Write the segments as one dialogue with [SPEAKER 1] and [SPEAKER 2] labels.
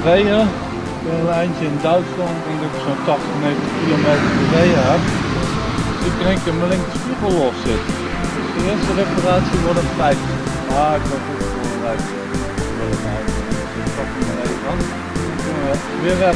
[SPEAKER 1] gereden. Een lijntje in Duitsland en ik zo'n 80, 90 kilometer gereden heb. Dus ik denk dat mijn linkerspiegel los zit. Dus de eerste reparatie wordt een 50. Maar ik ben goed voorbereid. Dus ik pak hem maar even aan. Dan kunnen we weer weg.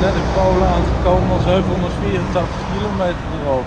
[SPEAKER 1] Net in Polen aangekomen als 784 kilometer erop.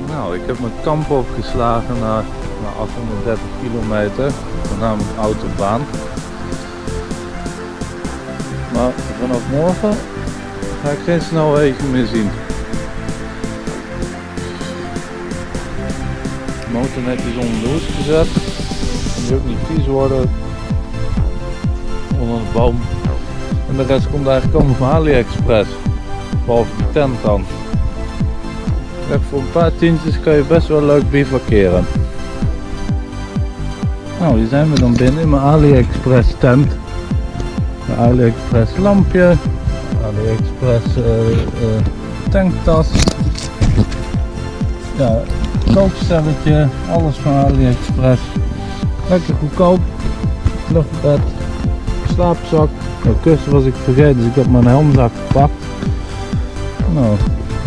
[SPEAKER 1] Nou, ik heb mijn kamp opgeslagen naar 830 kilometer, voornamelijk autobaan. Maar vanaf morgen ga ik geen snelwegen meer zien. De motor netjes onder de hoes gezet. Die ook niet vies worden onder de boom. En de rest komt eigenlijk allemaal van AliExpress. Behalve de tent dan. Voor een paar tientjes kan je best wel leuk bivakeren. Nou, hier zijn we dan binnen in mijn AliExpress tent. Een AliExpress lampje, AliExpress tanktas. Ja, kookstelletje, alles van AliExpress. Lekker goedkoop. Luchtbed, slaapzak. Nou, kussen was ik vergeten, dus ik heb mijn helmzak gepakt. Nou,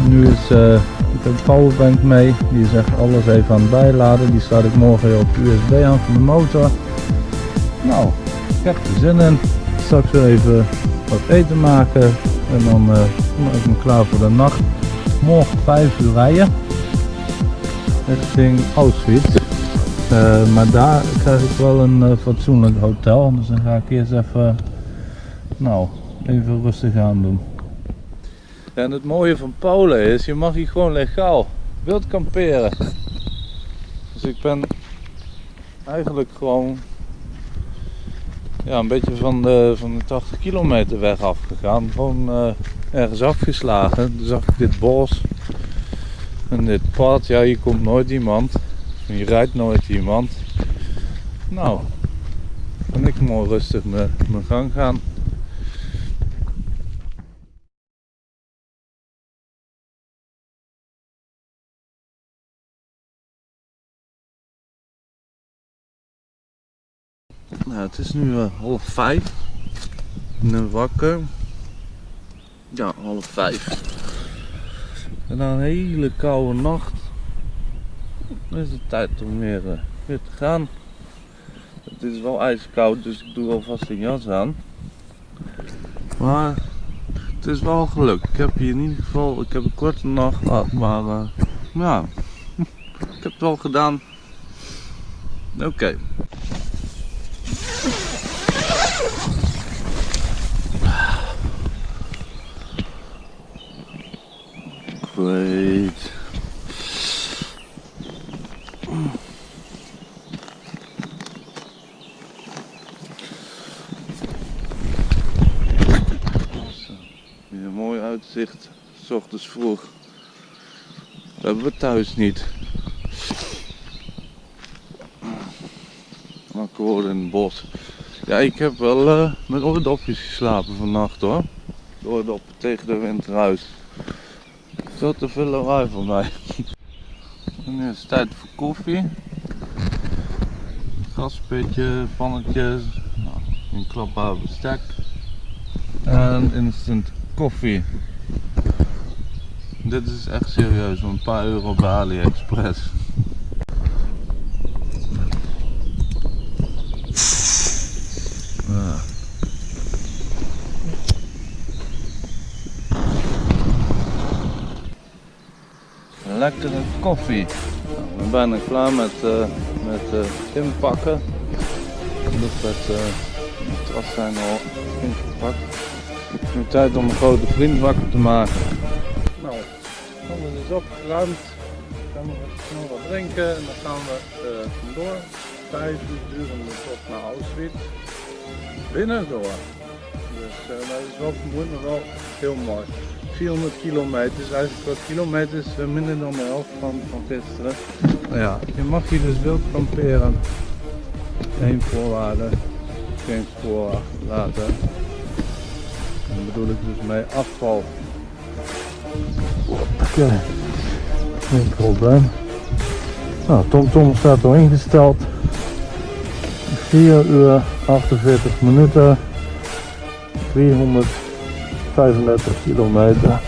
[SPEAKER 1] nu is ik heb een powerbank mee, die is echt alles even aan het bijladen. Die staat ik morgen weer op USB aan van de motor. Nou, ik heb er zin in. Straks weer even wat eten maken en dan ben ik klaar voor de nacht. Morgen 5 uur rijden richting Auschwitz. Maar daar krijg ik wel een fatsoenlijk hotel, dus dan ga ik eerst even, even rustig aan doen. En het mooie van Polen is, je mag hier gewoon legaal wild kamperen. Dus ik ben eigenlijk gewoon een beetje van de 80 kilometer weg afgegaan. Gewoon ergens afgeslagen. Toen zag ik dit bos en dit pad. Ja, hier komt nooit iemand. Hier rijdt nooit iemand. Nou, kan ik mooi rustig mijn gang gaan. Nou, het is nu 4:30. Nu wakker. Ja, 4:30. En na een hele koude nacht is het tijd om weer te gaan. Het is wel ijskoud, dus ik doe alvast een jas aan. Maar het is wel gelukt. Ik heb hier in ieder geval een korte nacht gehad, maar ja, ik heb het wel gedaan. Oké. Great. Weer een mooi uitzicht, 's ochtends vroeg. Dat hebben we thuis niet. Wakker worden in het bos. Ja, ik heb wel met oordopjes geslapen vannacht hoor. Oordoppen tegen de winterhuis. Veel te veel lawaai voor mij. En nu is het tijd voor koffie. Gaspitje, pannetjes, een klapbaar bestek. En instant koffie. Dit is echt serieus, een paar euro bij AliExpress. Ja. Lekkere koffie. Nou, ik ben bijna klaar met inpakken. Het matras zijn al ingepakt. Het is nu tijd om een grote vriend wakker te maken. Nou, alles is opgeruimd. Dan gaan we snel wat drinken en dan gaan we door. 5 uur durende tot naar Auschwitz. Binnen door. Dus dat is wel vermoeiend, maar wel heel mooi. 400 kilometer, dus eigenlijk wat kilometers minder dan de helft van gisteren. Nou ja, je mag hier dus wild kamperen. Eén voorwaarde, geen spoor laten. Dan bedoel ik dus mee afval. Oké, geen probleem. Nou, TomTom staat al ingesteld. 4 uur 48 minuten. 335 kilometer.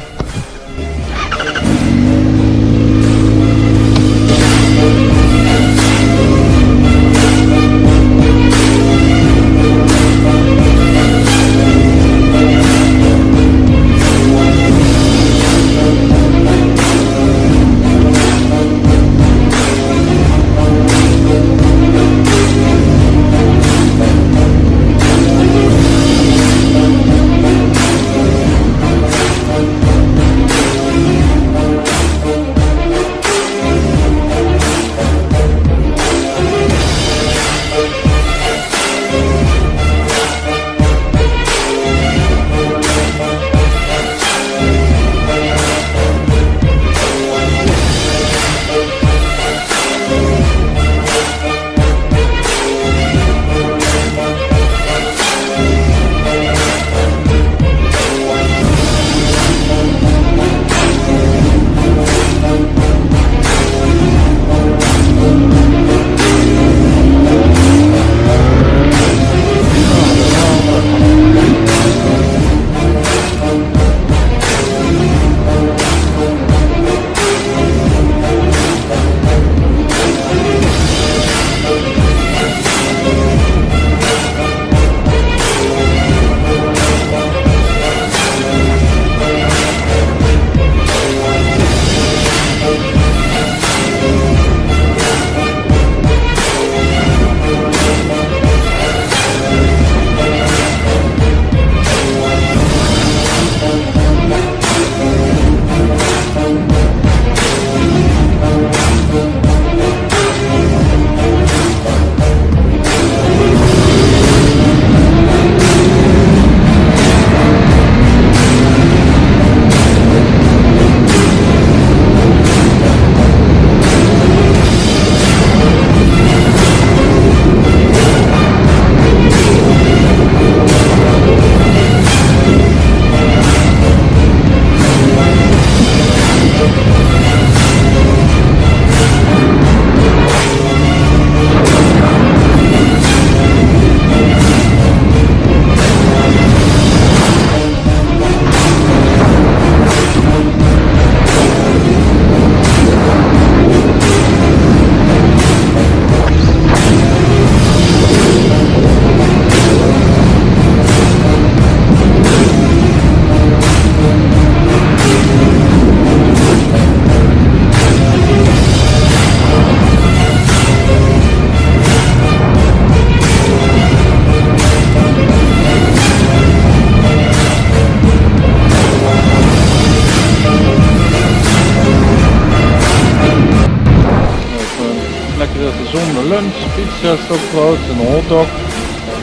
[SPEAKER 1] lunch, pizza, stokbrood en een hotdog.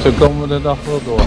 [SPEAKER 1] Zo komen we de dag wel door.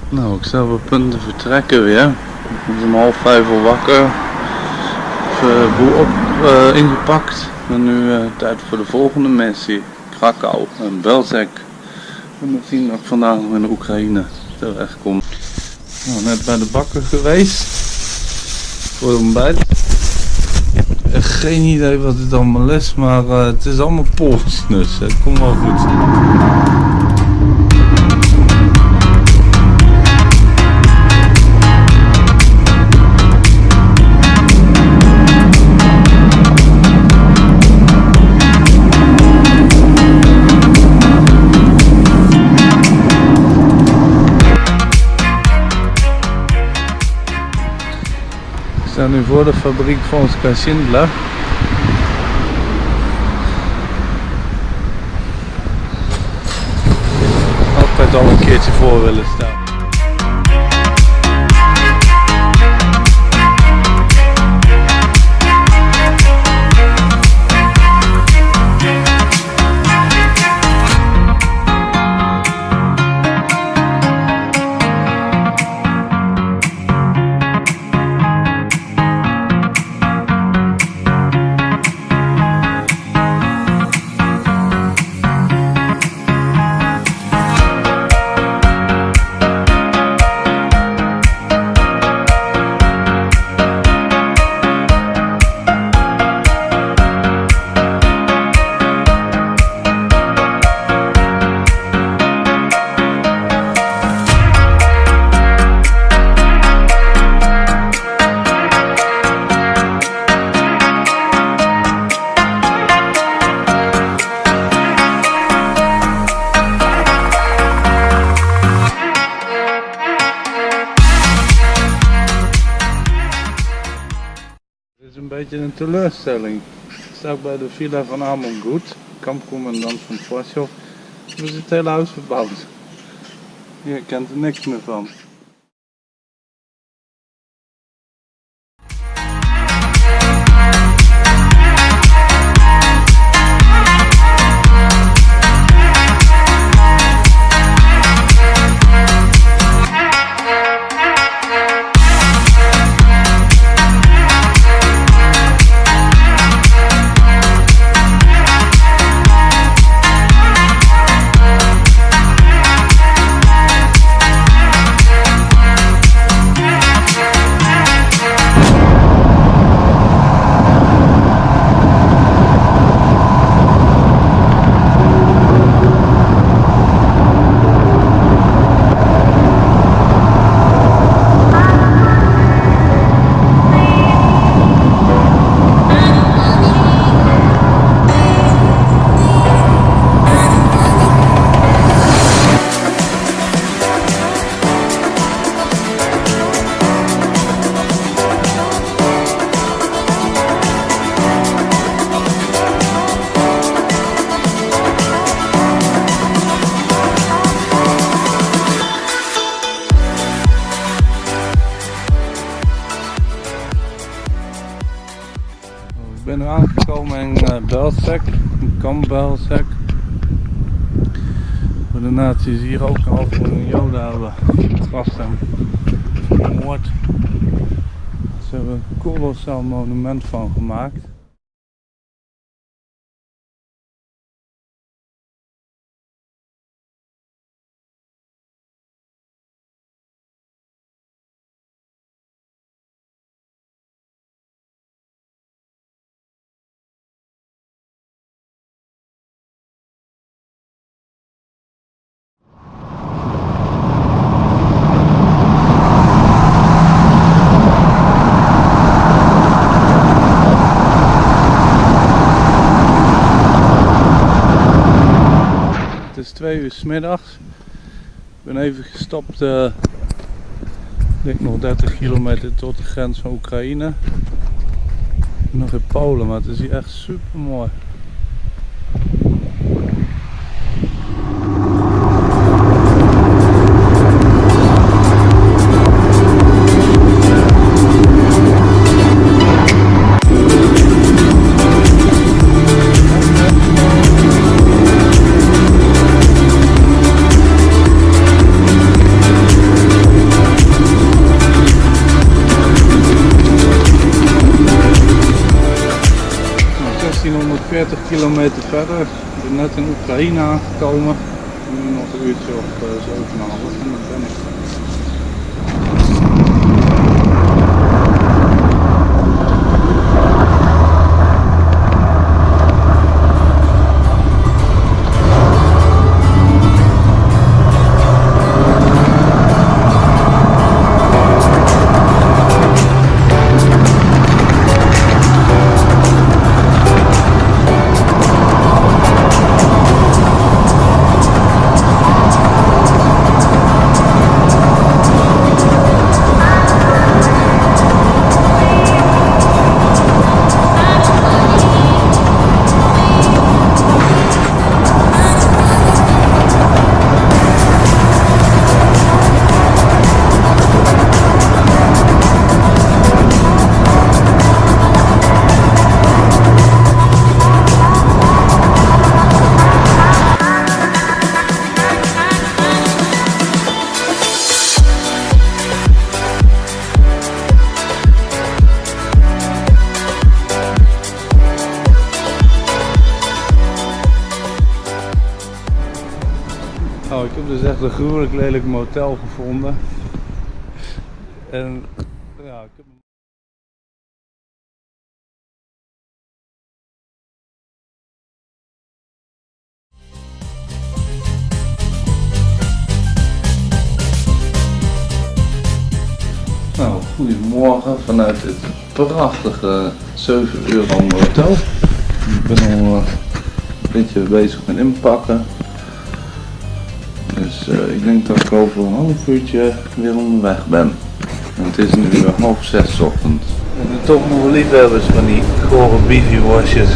[SPEAKER 1] Nou, ik sta op punt te vertrekken weer. Ik ben om 4:30 al wakker. Boel op ingepakt. En nu tijd voor de volgende missie. Krakau en Belzec. En we zien dat ik vandaag nog in de Oekraïne terecht kom. Nou, net bij de bakker geweest. Voor het ontbijt. Geen idee wat het allemaal is, maar het is allemaal polsnus. Het komt wel goed. We staan nu voor de fabriek van Oskar Schindler. Altijd al een keertje voor willen staan. Dit is een beetje een teleurstelling. Ik sta bij de villa van Armand Gut, kampcommandant van Forshof. We is het hele huis verbouwd. Je kent er niks meer van. Ik ben nu aangekomen in Belzec, in kamp Belzec. de nazi's hier ook een half Joden hebben vast en vermoord. Ze hebben een kolossaal monument van gemaakt. Het is 2 uur 's middags. Ik ben even gestopt, ik denk nog 30 kilometer tot de grens van Oekraïne. Nog in Polen, maar het is hier echt super mooi. ...40 kilometer verder. Ik ben net in Oekraïne aangekomen. Nu nog een uurtje of 7,5 en dan ben ik. Nou, ik heb dus echt een gruwelijk lelijk motel gevonden. En ja, ik heb... Nou, goedemorgen vanuit dit prachtige 7 euro motel. Ik ben al een beetje bezig met inpakken. Dus ik denk dat ik over een half uurtje weer onderweg ben. En het is nu 5:30 ochtends. En de toch nog liefhebbers van die gore beefy-wasjes.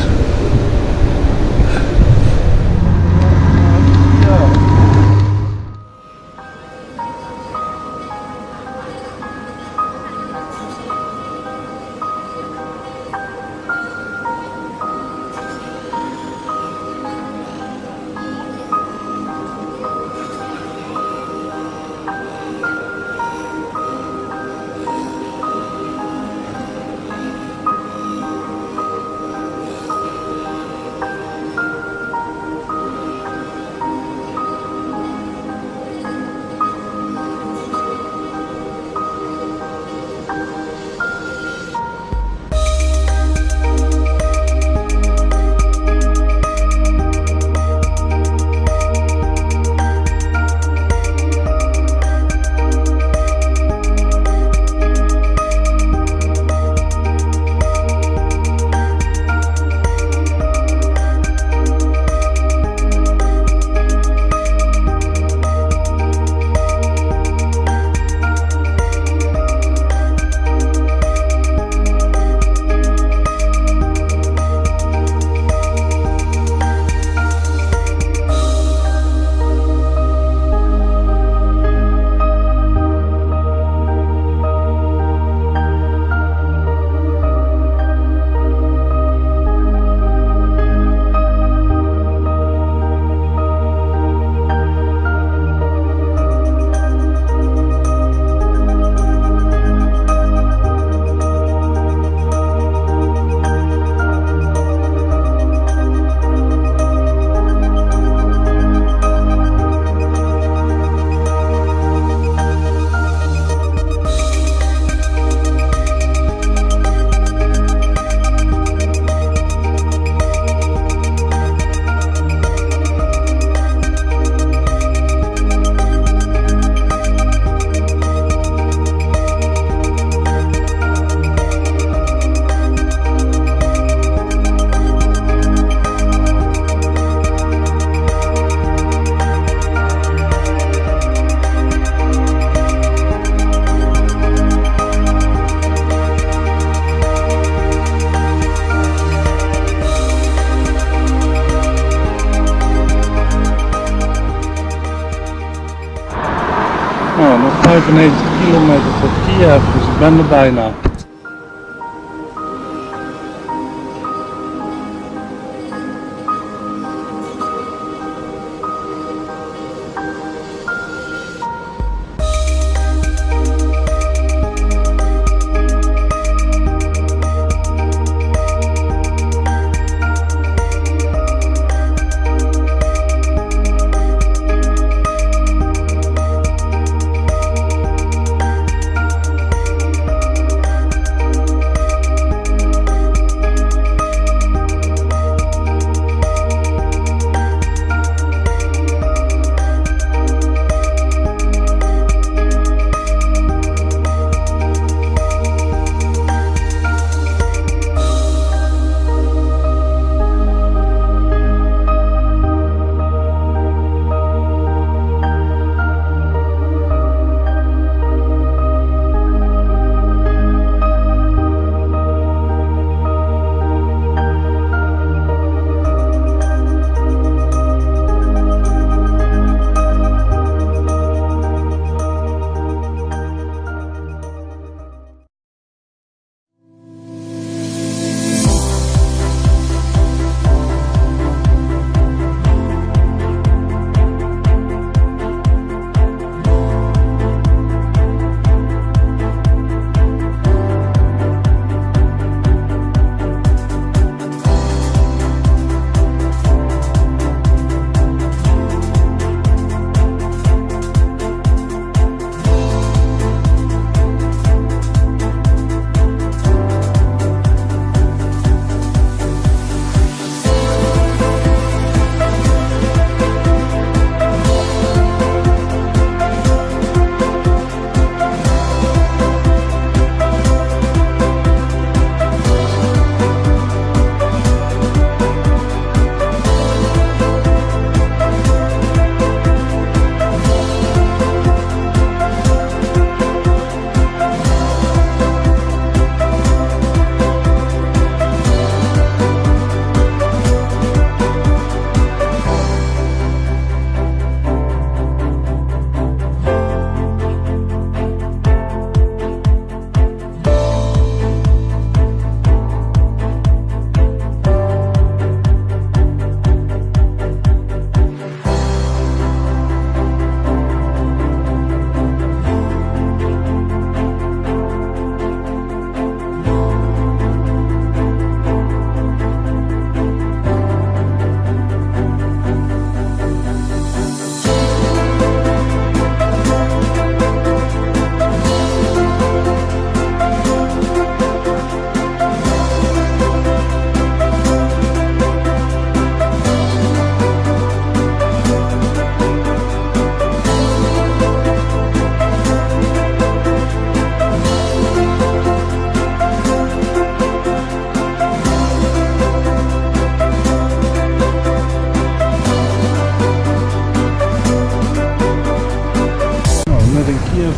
[SPEAKER 1] 95 kilometer tot Kiev, dus ik ben er bijna.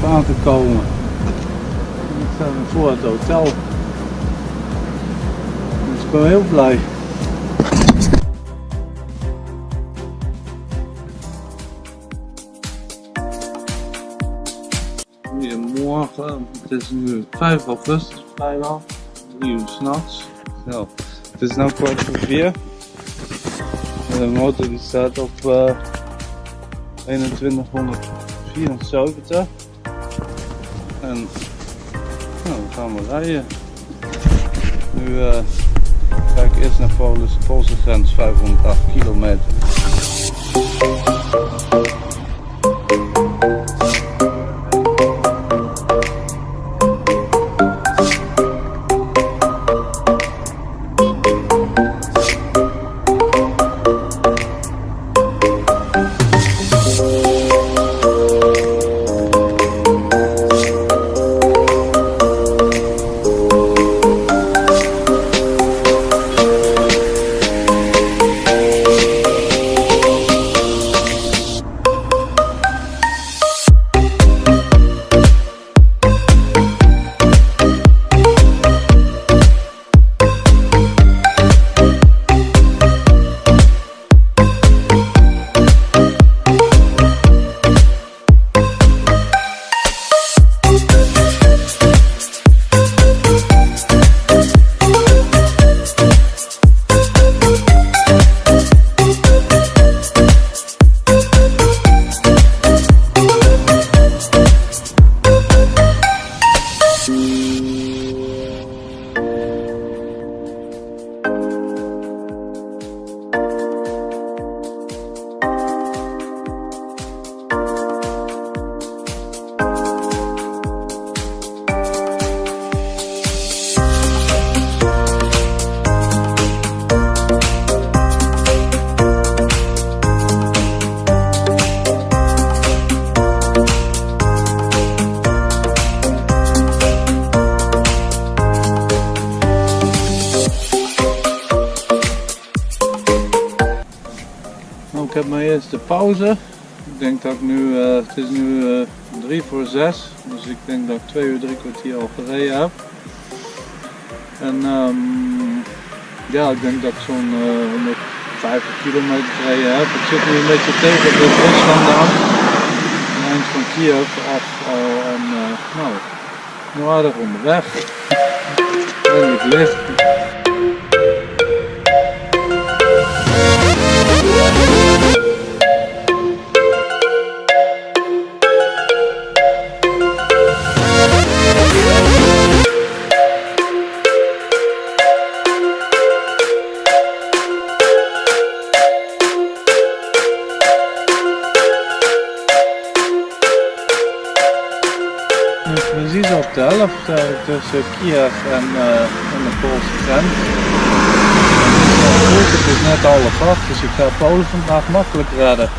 [SPEAKER 1] Aan te komen. Ik sta voor het hotel. Dus ik ben heel blij. Goedemorgen, het is nu 5 augustus bijna, 3 uur s'nachts. Nou, het is nu 4:15. De motor die staat op 2174. En nou, we gaan maar rijden. Nu ga ik eerst naar Poolse grens, 508 kilometer. heb mijn eerste pauze. Ik denk dat ik nu, het is nu 3 voor 6, dus ik denk dat ik 2 uur 3 kwartier al gereden heb. En ja, ik denk dat ik zo'n 150 kilometer gereden heb. Ik zit nu een beetje tegen de Rusland aan, eind van Kiev af al en nou, nu aardig onderweg. Redelijk licht. Precies op de helft tussen Kiev en de Poolse grens. Het is net half 8, dus ik ga Polen vandaag makkelijk redden.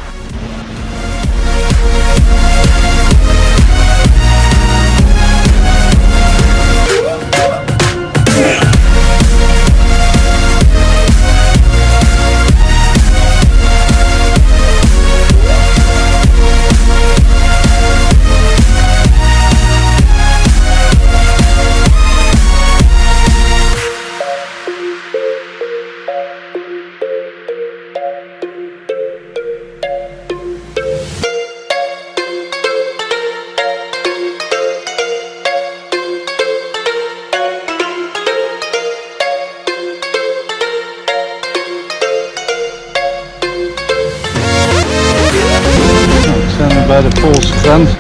[SPEAKER 1] We zijn bij de Poolse grens.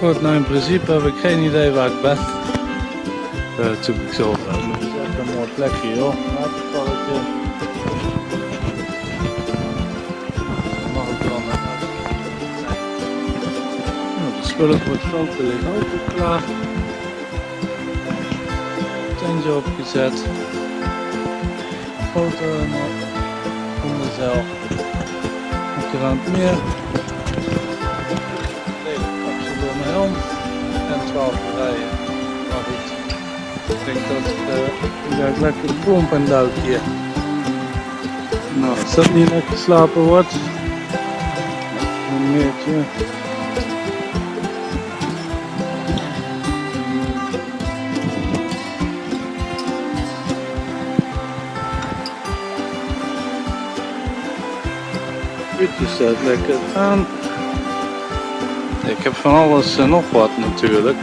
[SPEAKER 1] Goed, nou in principe heb ik geen idee waar ik ben. Dat zoek ik zo op. Het is echt een mooi plekje joh. Watervalletje. Mag ik dan de spullen voor het veld liggen ook klaar. Tentje opgezet. Foto van mezelf. Lekker aan het meer. Helm en 12 rijden. Maar goed, ik denk dat ik lekker pomp en duik hier. Nou, als dat niet lekker geslapen wordt, een meertje. Uurtje staat lekker aan. Ik heb van alles en nog wat natuurlijk.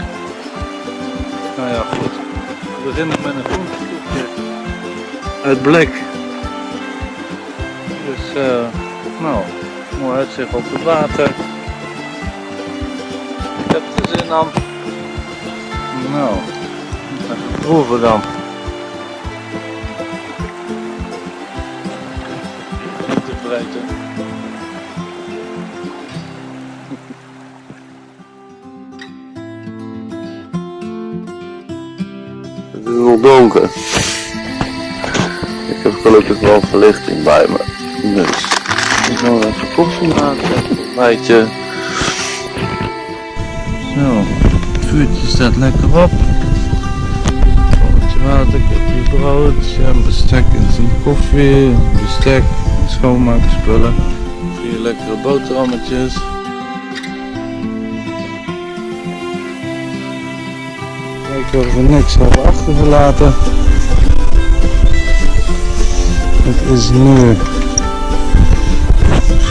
[SPEAKER 1] Nou ja, goed. We beginnen met een groentestukje uit blik. Dus, nou, mooi uitzicht op het water. Ik heb er zin aan. Nou, even proeven dan. feite.
[SPEAKER 2] Het is nog donker. Ik heb gelukkig wel verlichting bij me. Dus ik zal even koffie maken, een ontbijtje.
[SPEAKER 1] Zo, het vuurtje staat lekker op. Bolletje water, ik heb hier brood, ja, bestek en zijn koffie, bestek, schoonmaakspullen. 4 lekkere boterhammetjes. Kijken of we niks hebben achtergelaten. Het is nu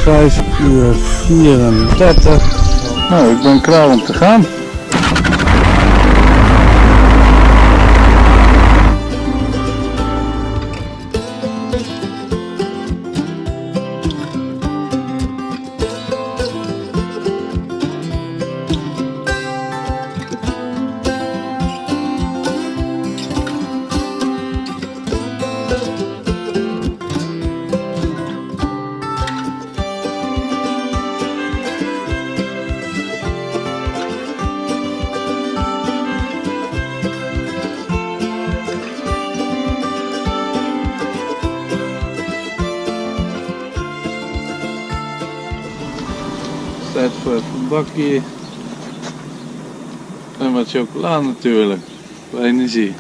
[SPEAKER 1] 5:34. Nou, ik ben klaar om te gaan. Tijd voor even een bakje en wat chocola natuurlijk, voor energie.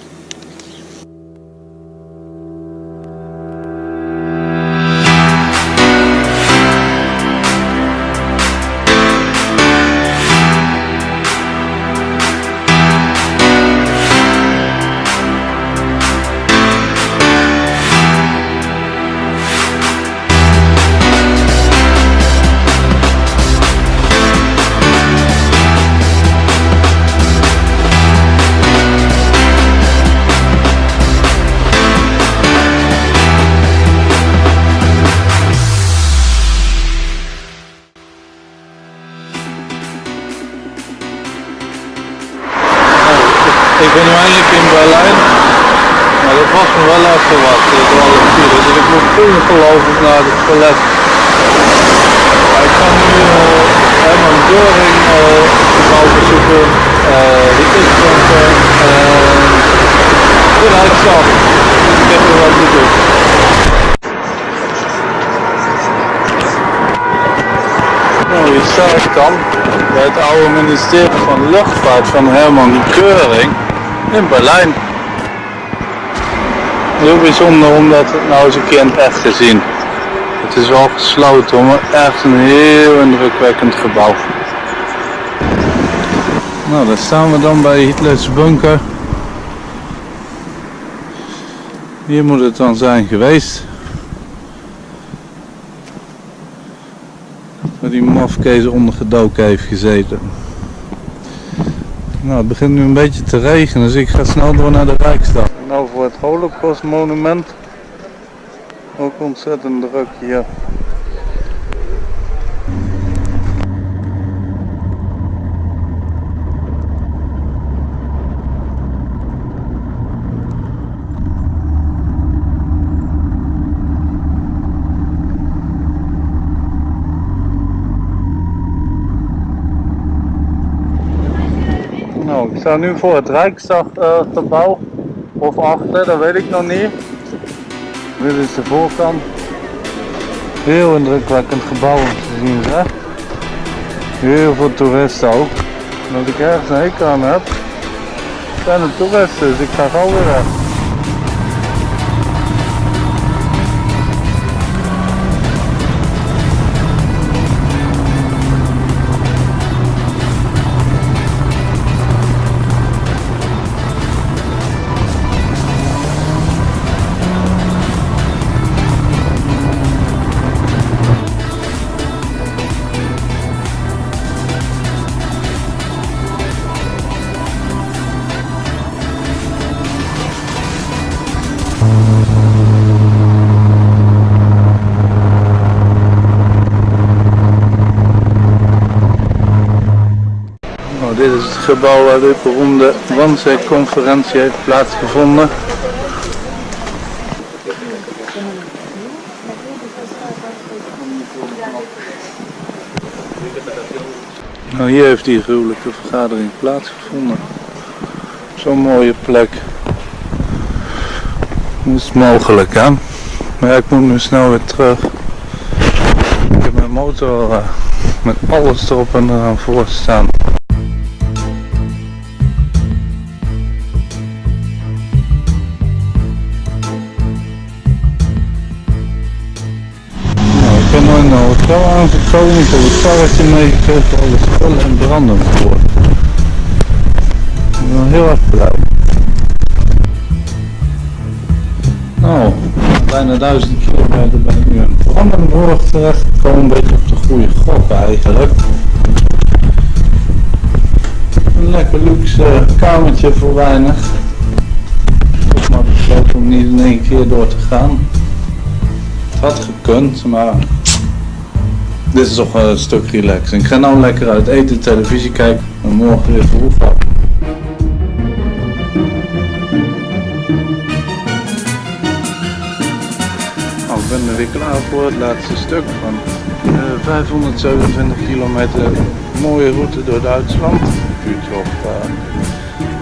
[SPEAKER 1] Ik ben nu eindelijk in Berlijn, maar dat was me wel even wat, door alle files. Dus ik moet ongelooflijk naar het toilet. Maar ik ga nu Hermann Göring bezoeken, de kustpunten de Rijksdag. Ik heb er wat te doen. Nou, hier sta ik dan bij het oude ministerie van Luchtvaart van Hermann Göring in Berlijn. Heel bijzonder om dat nou eens een keer in het echt te zien. Het is wel gesloten, maar echt een heel indrukwekkend gebouw. Nou, daar staan we dan bij Hitlers bunker. Hier moet het dan zijn geweest. Waar die mafkees ondergedoken heeft gezeten. Nou, het begint nu een beetje te regenen, dus ik ga snel door naar de Rijksdag. Nou, voor het Holocaust monument. Ook ontzettend druk hier. Nou, ik sta nu voor het Rijksdaggebouw, of achter, dat weet ik nog niet. Dit is de voorkant. Heel indrukwekkend gebouw om te zien, zeg. Heel veel toeristen ook. En als ik ergens een hekel aan heb, zijn het toeristen, dus ik ga gauw weer weg. Dit is het gebouw waar de beroemde Wannsee-conferentie heeft plaatsgevonden. Nou, hier heeft die gruwelijke vergadering plaatsgevonden. Zo'n mooie plek. Dat is mogelijk, hè? Maar ja, ik moet nu snel weer terug. Ik heb mijn motor met alles erop en eraan voor staan. Nou, ik ben nu in een hotel aangekomen. Ik heb het karretje meegekregen, alle spullen en branden voor. Ik ben heel erg blij. Nou, bijna 1000 kilometer ben ik nu in Brandenburg terechtgekomen, een beetje op de goede gok eigenlijk. Een lekker luxe kamertje voor weinig. Toch maar besloten om niet in één keer door te gaan. Het had gekund, maar dit is toch wel een stuk relaxing. Ik ga nou lekker uit eten, televisie kijken en morgen weer vroeg op. Ik ben er weer klaar voor het laatste stuk van 527 kilometer mooie route door Duitsland. Een uurtje of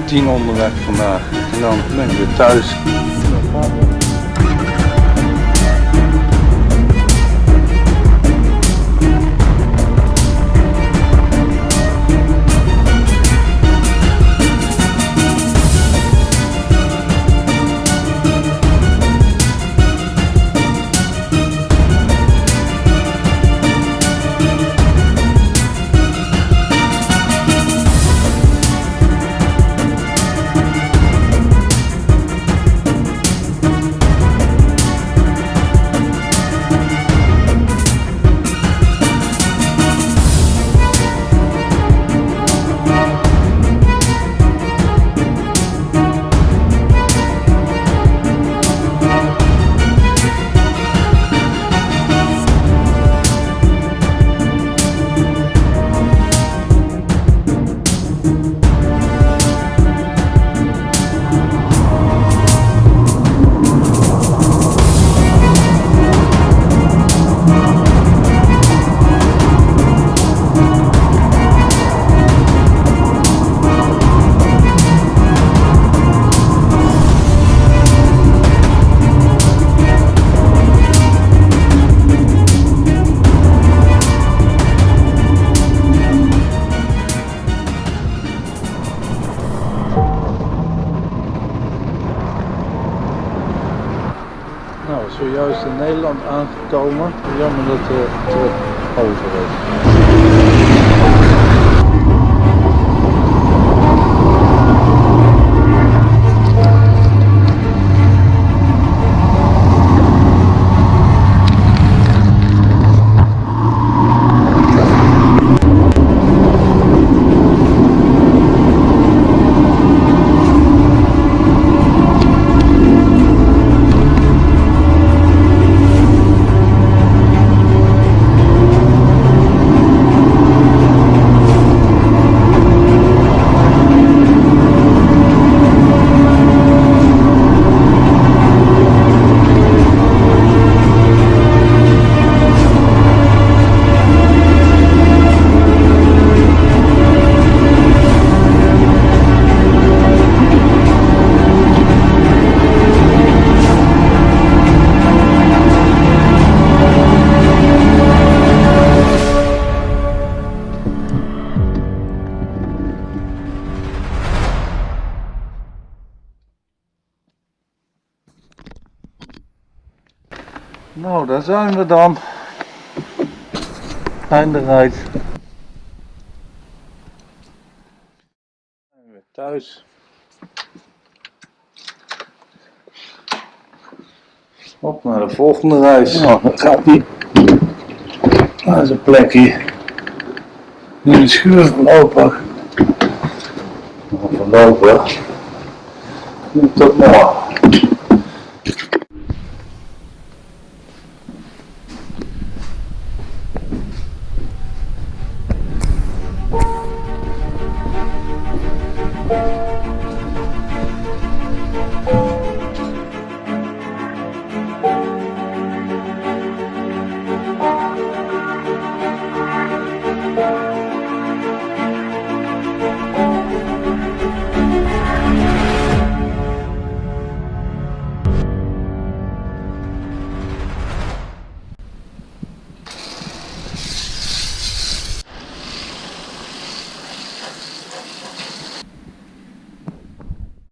[SPEAKER 1] 10 onderweg vandaag en dan ben ik weer thuis. Nou, zojuist in Nederland aangekomen. Jammer dat de trip over is. Nou, daar zijn we dan. Eindelijk. En weer thuis. Op naar de volgende reis. Nou, daar gaat hij. Daar is een plekje. In de schuur voorlopig. Tot morgen.